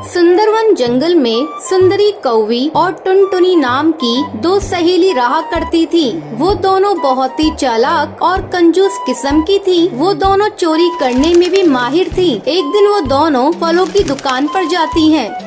सुंदरवन जंगल में सुंदरी कौवी और टुनटुनी नाम की दो सहेली रहा करती थी। वो दोनों बहुत ही चालाक और कंजूस किस्म की थी। वो दोनों चोरी करने में भी माहिर थी। एक दिन वो दोनों फलों की दुकान पर जाती हैं।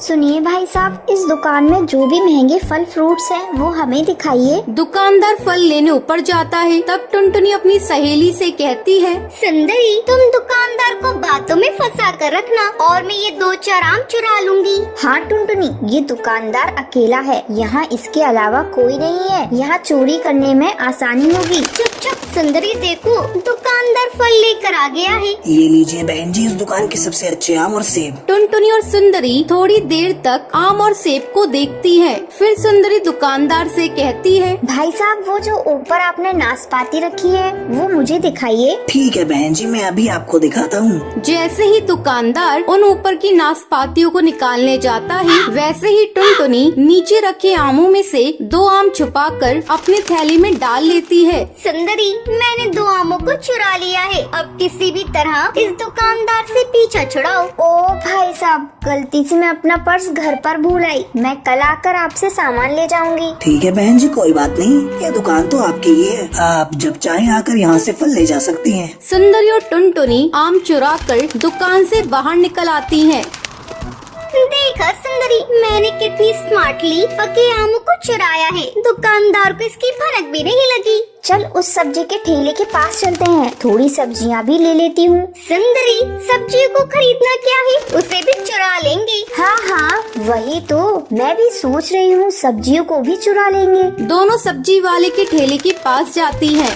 सुनिए भाई साहब, इस दुकान में जो भी महंगे फल फ्रूट्स हैं वो हमें दिखाइए। दुकानदार फल लेने ऊपर जाता है। तब टुनटुनी अपनी सहेली से कहती है, सुंदरी, तुम दुकानदार को बातों में फंसा कर रखना और मैं ये 2-4 आम चुरा लूंगी। हाँ टुनटुनी, ये दुकानदार अकेला है, यहाँ इसके अलावा कोई नहीं है। यहाँ चोरी करने में आसानी होगी। चुप चुप सुंदरी, देखो दुकानदार फल लेकर आ गया है। ये लीजिए बहन जी, इस दुकान के सबसे अच्छे आम और सेब। टुनटुनी और सुंदरी थोड़ी देर तक आम और सेब को देखती है। फिर सुंदरी दुकानदार से कहती है, भाई साहब, वो जो ऊपर आपने नाशपाती रखी है वो मुझे दिखाइए। ठीक है बहन जी, मैं अभी आपको दिखाता हूँ। जैसे ही दुकानदार उन ऊपर की नाशपातियों को निकालने जाता है, वैसे ही टुनटुनी नीचे रखे आमों में से 2 आम छुपाकर अपने थैली में डाल लेती है। सुंदरी, मैंने 2 आमों को चुरा लिया है। अब किसी भी तरह इस दुकानदार से पीछा छुड़ाओ। ओ भाई साहब, गलती से मैं अपना पर्स घर पर भूल आई। मैं कल आकर आपसे सामान ले जाऊंगी। ठीक है बहन जी, कोई बात नहीं, ये दुकान तो आपकी ही है। आप जब चाहें आकर यहाँ से फल ले जा सकती हैं। सुंदरी और टुनटुनी आम चुराकर दुकान से बाहर निकल आती हैं। देखा सुंदरी, मैंने कितनी स्मार्टली पके आमों को चुराया है। दुकानदार को इसकी भनक भी नहीं लगी। चल उस सब्जी के ठेले के पास चलते हैं, थोड़ी सब्जियाँ भी ले लेती हूँ। सुंदरी, सब्जियों को खरीदना क्या है, उसे भी चुरा लेंगे। हाँ हाँ, वही तो मैं भी सोच रही हूँ, सब्जियों को भी चुरा लेंगे। दोनों सब्जी वाले के ठेले के पास जाती हैं।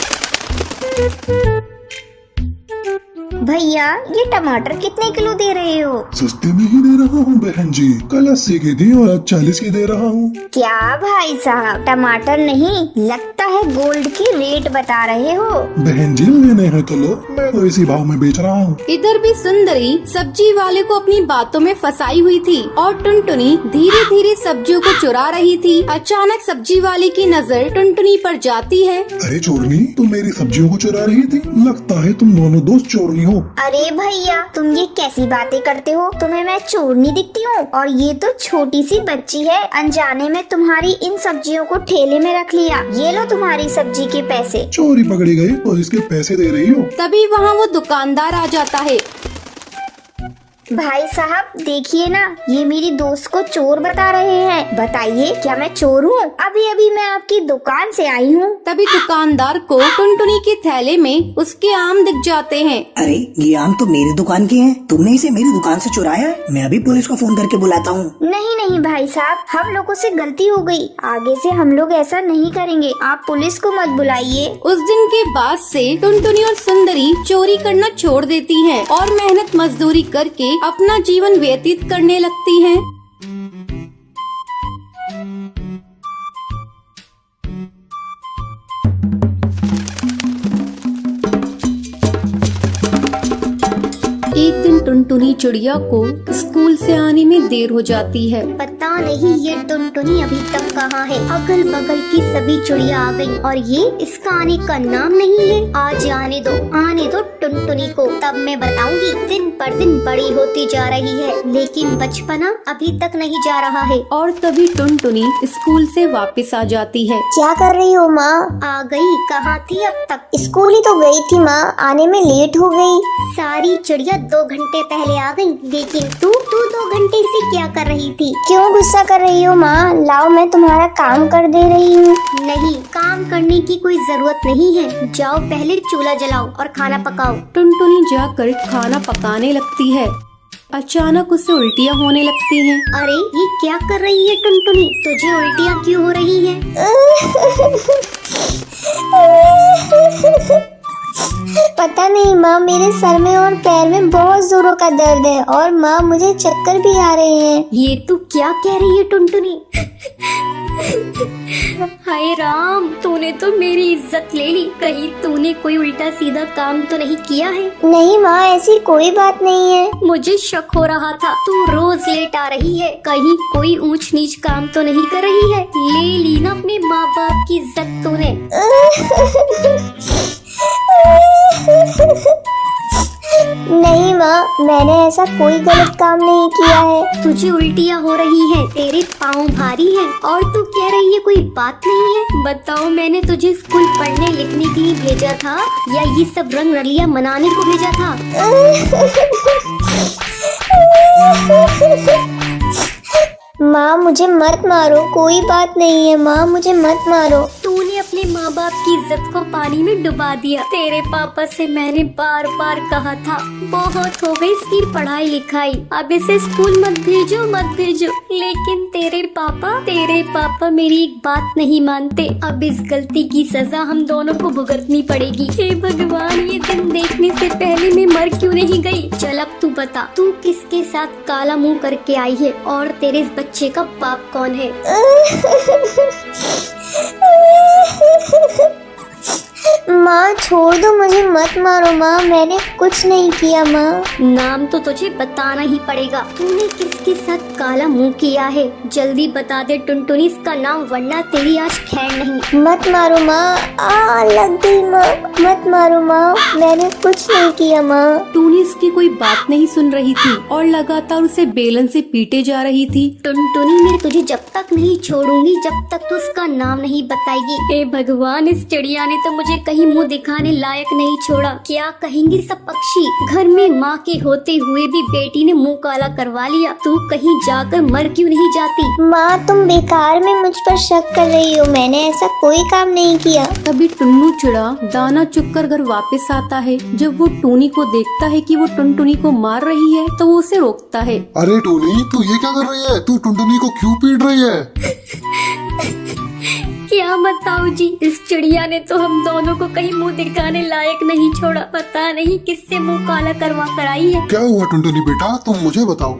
भैया, ये टमाटर कितने किलो दे रहे हो? सस्ते में ही दे रहा हूँ बहन जी, कल 80 की थी और आज 40 की दे रहा हूँ। क्या भाई साहब, टमाटर नहीं, लगता है गोल्ड की रेट बता रहे हो। बहन जी, लेने हैं तो लो, मैं तो इसी भाव में बेच रहा हूँ। इधर भी सुंदरी सब्जी वाले को अपनी बातों में फंसाई हुई थी और टुनटुनी धीरे धीरे सब्जियों को चुरा रही थी। अचानक सब्जी वाले की नजर टुनटुनी पर जाती है। अरे चोरनी, तुम मेरी सब्जियों को चुरा रही थी? लगता है तुम दोनों दोस्त चोरनी हो। अरे भैया, तुम ये कैसी बातें करते हो? तुम्हें मैं चोरनी दिखती हूँ? और ये तो छोटी सी बच्ची है। अनजाने में तुम्हारी इन सब्जियों को ठेले में रख लिया। ये लो तुम्हारी सब्जी के पैसे। चोरी पकड़ी गई और इसके पैसे दे रही हो? तभी वहाँ वो दुकानदार आ जाता है। भाई साहब, देखिए ना, ये मेरी दोस्त को चोर बता रहे हैं। बताइए, क्या मैं चोर हूँ? अभी अभी मैं आपकी दुकान से आई हूँ। तभी दुकानदार को टुनटुनी के थैले में उसके आम दिख जाते हैं। अरे ये आम तो मेरी दुकान के हैं, तुमने इसे मेरी दुकान से चुराया है। मैं अभी पुलिस को फोन करके बुलाता हूँ। नहीं नहीं भाई साहब, हम लोगों से गलती हो गई। आगे से हम लोग ऐसा नहीं करेंगे। आप पुलिस को मत बुलाइए। उस दिन के बाद से टुनटुनी और सुंदरी चोरी करना छोड़ देती हैं और मेहनत मजदूरी करके अपना जीवन व्यतीत करने लगती हैं। एक दिन टुनटुनी चिड़िया को स्कूल से आने में देर हो जाती है। पता नहीं ये टुनटुनी अभी तक कहाँ है। अगल बगल की सभी चिड़िया आ गई और ये इसका आने का नाम नहीं है। आज आने दो टुनटुनी को, तब मैं बताऊंगी। दिन पर दिन बड़ी होती जा रही है, लेकिन बचपना अभी तक नहीं जा रहा है। और तभी टुनटुनी स्कूल से वापस आ जाती है। क्या कर रही हो माँ? आ गई, कहाँ थी अब तक? स्कूल ही तो गई थी माँ, आने में लेट हो गई। सारी चिड़िया 2 घंटे पहले आ गई, लेकिन तू 2 घंटे से क्या कर रही थी? क्यों गुस्सा कर रही हो माँ? लाओ, मैं तुम्हारा काम कर दे रही हूँ। नहीं, काम करने की कोई जरूरत नहीं है। जाओ पहले चूल्हा जलाओ और खाना पकाओ। टुनटुनी जाकर खाना पकाने लगती है। अचानक उसे उल्टियाँ होने लगती हैं। अरे ये क्या कर रही है टुनटुनी? तुझे उल्टियाँ क्यों हो रही है? पता नहीं माँ, मेरे सर में और पैर में बहुत जोरों का दर्द है और माँ मुझे चक्कर भी आ रहे हैं। ये तू क्या कह रही है टुनटुनी? हाय राम, तूने तो मेरी इज्जत ले ली। कहीं तूने कोई उल्टा सीधा काम तो नहीं किया है? नहीं माँ, ऐसी कोई बात नहीं है। मुझे शक हो रहा था, तू रोज लेट आ रही है। कहीं कोई ऊंच नीच काम तो नहीं कर रही है? ले बाप की इज्जत तूने। नहीं माँ, मैंने ऐसा कोई गलत काम नहीं किया है। तुझे उल्टियाँ हो रही हैं, तेरे पाँव भारी हैं और तू कह रही है कोई बात नहीं है। बताओ, मैंने तुझे स्कूल पढ़ने लिखने के लिए भेजा था या ये सब रंग रलियाँ मनाने को भेजा था? माँ मुझे मत मारो, कोई बात नहीं है माँ, मुझे मत मारो। तूने अपने माँ बाप की इज्जत को पानी में डुबा दिया। तेरे पापा से मैंने बार बार कहा था, बहुत हो गई इसकी पढ़ाई लिखाई, अब इसे स्कूल मत भेजो मत भेजो, लेकिन तेरे पापा मेरी एक बात नहीं मानते। अब इस गलती की सजा हम दोनों को भुगतनी पड़ेगी। हे भगवान, ये दिन देखने से पहले मैं मर क्यों नहीं गई? चल अब तू बता, तू किसके साथ काला मुंह करके आई है और तेरे इस बच्चे का बाप कौन है? माँ छोड़ दो, मुझे मत मारो माँ, मैंने कुछ नहीं किया माँ। नाम तो तुझे बताना ही पड़ेगा। तूने किसके साथ काला मुंह किया है? जल्दी बता दे टुनटुनी इसका नाम, वरना तेरी आज खैर नहीं। मत मारो माँ, लग गई माँ, मत मारो माँ, मैंने कुछ नहीं किया माँ। टूनी इसकी कोई बात नहीं सुन रही थी और लगातार उसे बेलन से पीटे जा रही थी। टुनटुनी, मैं तुझे जब तक नहीं छोड़ूंगी जब तक तू उसका नाम नहीं बताएगी। हे भगवान, इस चिड़िया ने तो मुझे कहीं मुंह दिखाने लायक नहीं छोड़ा। क्या कहेंगे सब पक्षी? घर में माँ के होते हुए भी बेटी ने मुंह काला करवा लिया। तू कहीं जाकर मर क्यों नहीं जाती? माँ तुम बेकार में मुझ पर शक कर रही हो, मैंने ऐसा कोई काम नहीं किया। तभी टुन्नू चिड़ा दाना चुगकर घर वापस आता है। जब वो टूनी को देखता है कि वो टुनटुनी को मार रही है तो वो उसे रोकता है। अरे टोनी, तू ये क्या कर रही है? तू टुनटुनी को क्यों पीट रही है? क्या बताऊं जी, इस चिड़िया ने तो हम दोनों को कहीं मुंह दिखाने लायक नहीं छोड़ा। पता नहीं किससे मुंह काला करवा कर आई है। क्या हुआ टुनटुनी बेटा, तुम मुझे बताओ।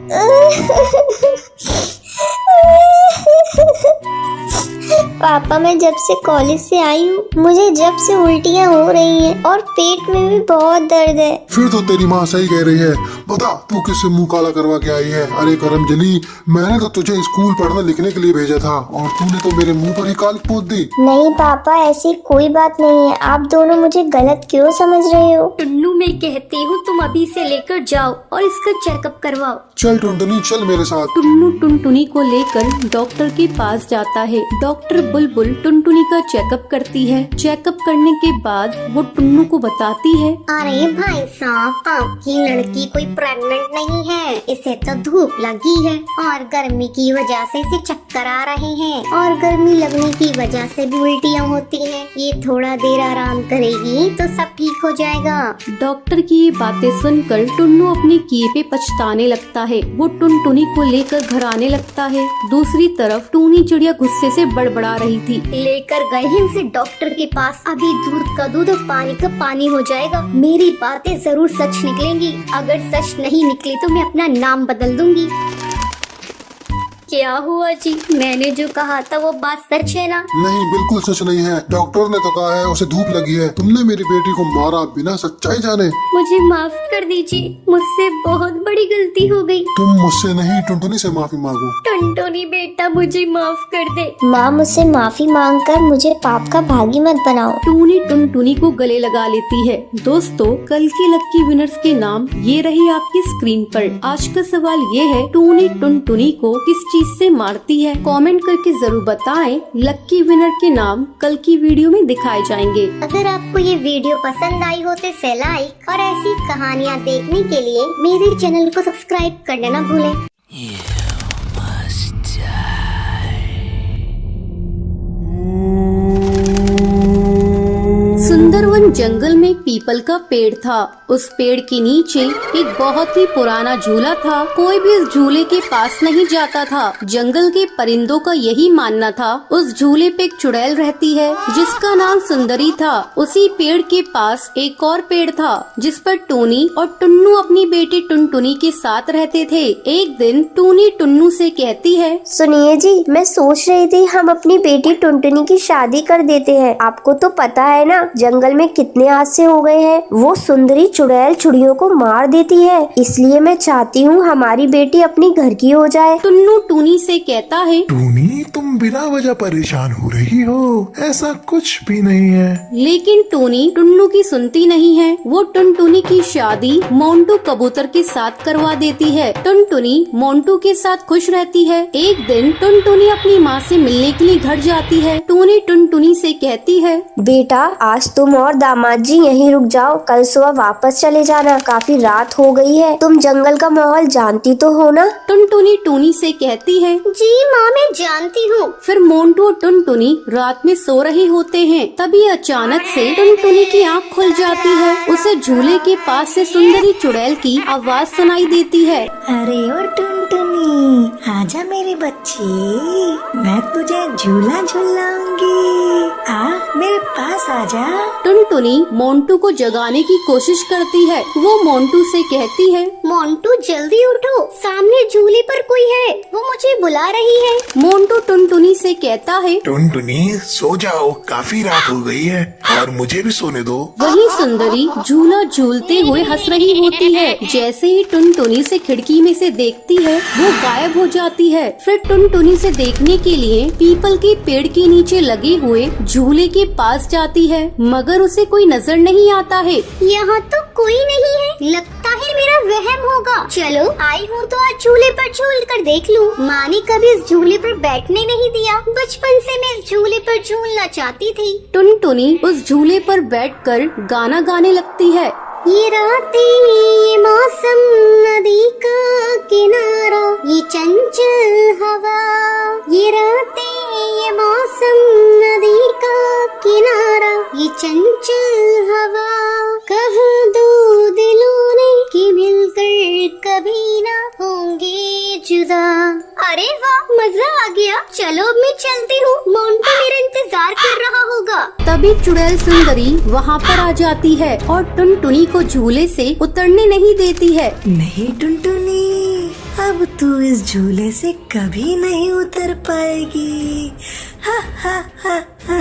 पापा, मैं जब से कॉलेज से आई हूँ मुझे जब से उल्टियाँ हो रही हैं और पेट में भी बहुत दर्द है। फिर तो तेरी माँ सही कह रही है। बता, तू किससे मुंह काला करवा के आई है? अरे करमजली, मैंने तो तुझे स्कूल पढ़ने लिखने के लिए भेजा था और तूने तो मेरे मुंह पर ही काल पोत दी। नहीं पापा, ऐसी कोई बात नहीं है, आप दोनों मुझे गलत क्यों समझ रहे हो? टुन्नू, मैं कहती हूँ तुम अभी से लेकर जाओ और इसका चेकअप करवाओ। चल टुनटुनी, चल मेरे साथ। टुन्नू टुनटुनी को लेकर डॉक्टर के पास जाता है। डॉक्टर बुलबुल टुनटुनी का चेकअप करती है। चेकअप करने के बाद वो टुन्नू को बताती है, अरे भाई साहब, आपकी लड़की कोई प्रेग्नेंट नहीं है, इसे तो धूप लगी है और गर्मी की वजह से इसे चक्कर आ रहे हैं और गर्मी लगने की वजह से भी उल्टियाँ होती हैं। ये थोड़ा देर आराम करेगी तो सब ठीक हो जाएगा। डॉक्टर की ये बातें सुनकर टुन्नू अपने किए पे पछताने लगता है। वो टुनटुनी को लेकर घर आने लगता है। दूसरी तरफ टूनी चिड़िया गुस्से से बड़बड़ा रही थी। लेकर गए हैं उसे डॉक्टर के पास, अभी दूध का दूध और पानी का पानी हो जाएगा। मेरी बातें जरूर सच निकलेंगी, अगर सच नहीं निकली तो मैं अपना नाम बदल दूंगी। क्या हुआ जी, मैंने जो कहा था वो बात सच है ना? नहीं, बिल्कुल सच नहीं है। डॉक्टर ने तो कहा है उसे धूप लगी है। तुमने मेरी बेटी को मारा बिना सच्चाई जाने। मुझे माफ कर दीजिए, मुझसे बहुत बड़ी गलती हो गई। तुम मुझसे नहीं, टुनटुनी से माफी मांगो। टुनटुनी बेटा, मुझे माफ कर दे। माँ, मुझसे माफी मांगकर मुझे पाप का भागी मत बनाओ। टूनी टुनटुनी को गले लगा लेती है। दोस्तों, कल की लक्की विनर्स के नाम ये रही आपकी स्क्रीन पर। आज का सवाल ये है, टूनी टुनटुनी को किस चीज से मारती है? कमेंट करके जरूर बताएं। लक्की विनर के नाम कल की वीडियो में दिखाए जाएंगे। अगर आपको ये वीडियो पसंद आई हो तो इसे लाइक और ऐसी कहानियाँ देखने के लिए मेरे चैनल को सब्सक्राइब करना ना भूलें। सुंदरवन जंगल में पीपल का पेड़ था। उस पेड़ के नीचे एक बहुत ही पुराना झूला था। कोई भी इस झूले के पास नहीं जाता था। जंगल के परिंदों का यही मानना था, उस झूले पे एक चुड़ैल रहती है जिसका नाम सुंदरी था। उसी पेड़ के पास एक और पेड़ था जिस पर टूनी और टुन्नू अपनी बेटी टुनटुनी के साथ रहते थे। एक दिन टूनी टुन्नू से कहती है, सुनिए जी, मैं सोच रही थी हम अपनी बेटी टुनटुनी की शादी कर देते हैं। आपको तो पता है ना, जंगल में कितने हादसे हो गए हैं। वो सुंदरी चुड़ैल चिड़ियों को मार देती है, इसलिए मैं चाहती हूँ हमारी बेटी अपनी घर की हो जाए। टुन्नू टूनी से कहता है, टूनी, तुम बिना वजह परेशान हो रही हो, ऐसा कुछ भी नहीं है। लेकिन टूनी टुन्नू की सुनती नहीं है। वो टुनटुनी की शादी मोंटू कबूतर के साथ करवा देती है। टुनटुनी मोंटू के साथ खुश रहती है। एक दिन टुनटुनी अपनी माँ से मिलने के लिए घर जाती है। टूनी टुनटुनी से कहती है, बेटा आज तुम और दामाद जी यहीं रुक जाओ, कल सुबह वापस चले जाना, काफी रात हो गई है। तुम जंगल का माहौल जानती तो हो ना। टुनटुनी टूनी से कहती है, जी माँ मैं जानती हूँ। फिर मोंटू और टुनटुनी रात में सो रहे होते हैं। तभी अचानक से टुनटुनी की आँख खुल जाती है। उसे झूले के पास से सुंदरी चुड़ैल की आवाज सुनाई देती है। अरे ओ टुनटुनी, आजा मेरी बच्ची, मैं तुझे झूला झूलाऊंगी। आ मेरे पास आजा। टुनटुनी मोंटू को जगाने की कोशिश करती है। वो मोंटू से कहती है, मोंटू जल्दी उठो, सामने झूले पर कोई है, वो मुझे बुला रही है। मोंटू टुनटुनी से कहता है। टुनटुनी सो जाओ, काफी रात हो गई है और मुझे भी सोने दो। वही सुंदरी झूला झूलते हुए हंस रही होती है। जैसे ही टुनटुनी से खिड़की में से देखती है, वो गायब हो जाती है। फिर टुनटुनी से देखने के लिए पीपल के पेड़ के नीचे लगे हुए झूले के पास जाती है, मगर उसे कोई नजर नहीं आता है। यहाँ तो कोई नहीं है, लगता है मेरा वहम होगा। चलो आई हूँ तो आज झूले पर झूल कर देख लूँ। माँ ने कभी इस झूले पर बैठने नहीं दिया, बचपन से मैं इस झूले पर झूलना चाहती थी। टुनटुनी उस झूले पर बैठकर गाना गाने लगती है। ये रातें, ये मौसम, नदी का किनारा, ये चंचल हवा। ये रातें, ये मौसम, नदी का किनारा, ये चंचल हवा। कहा दो दिलों ने कि मिलकर कभी ना होंगे जुदा। अरे वाह, मजा आ गया। चलो अब मैं चलती हूँ, मोंटू मेरा इंतजार कर रहा होगा। तभी चुड़ैल सुंदरी वहाँ पर आ जाती है और टुनटुनी को झूले से उतरने नहीं देती है। नहीं टुनटुनी, अब तू इस झूले से कभी नहीं उतर पाएगी। हा हा हा हा,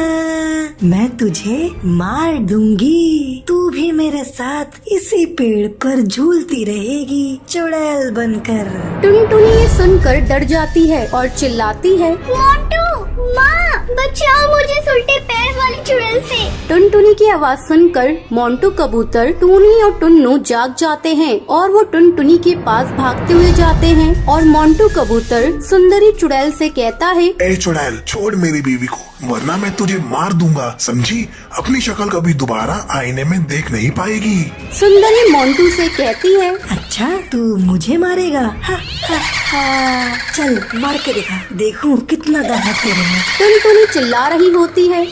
मैं तुझे मार दूंगी। तू भी मेरे साथ इसी पेड़ पर झूलती रहेगी, चुड़ैल बनकर। टुनटुनी ये सुनकर डर जाती है और चिल्लाती है, मोंटू, माँ, बचाओ मुझे उल्टे पैर वाली चुड़ैल से। टुनटुनी की आवाज सुनकर मोंटू कबूतर, टूनी और टुन्नू जाग जाते हैं और वो टुनटुनी के पास भागते हुए जाते हैं। और मोंटू कबूतर सुंदरी चुड़ैल से कहता है, ए चुड़ैल, छोड़ मेरी बीवी को, वरना मैं तुझे मार दूंगा, समझी? अपनी शक्ल कभी दोबारा आईने में देख नहीं पाएगी। सुंदरी मोंटू से कहती है, अच्छा तू मुझे मारेगा? हा हा हा, चल मार के दिखा, देखूं कितना दम है तेरे में। टुनटुनी चिल्ला रही होती है,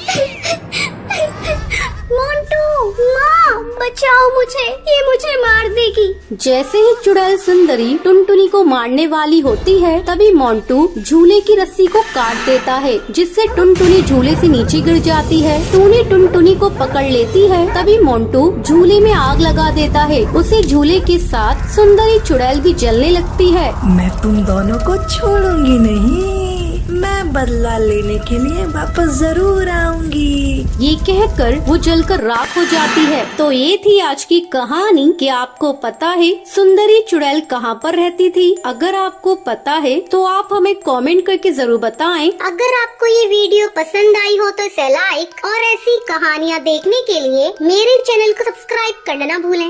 मोंटू, माँ, बचाओ मुझे, ये मुझे मार देगी। जैसे ही चुड़ैल सुंदरी टुनटुनी को मारने वाली होती है, तभी मोंटू झूले की रस्सी को काट देता है, जिससे टुनटुनी झूले से नीचे गिर जाती है। टूनी टुनटुनी को पकड़ लेती है। तभी मोंटू झूले में आग लगा देता है। उसे झूले के साथ सुंदरी चुड़ैल भी जलने लगती है। मैं तुम दोनों को छोड़ूंगी नहीं, मैं बदला लेने के लिए वापस जरूर आऊंगी। ये कहकर वो जलकर राख हो जाती है। तो ये थी आज की कहानी कि आपको पता है सुंदरी चुड़ैल कहाँ पर रहती थी। अगर आपको पता है तो आप हमें कमेंट करके जरूर बताएं। अगर आपको ये वीडियो पसंद आई हो तो इसे लाइक और ऐसी कहानियाँ देखने के लिए मेरे चैनल को सब्सक्राइब करना ना भूलें।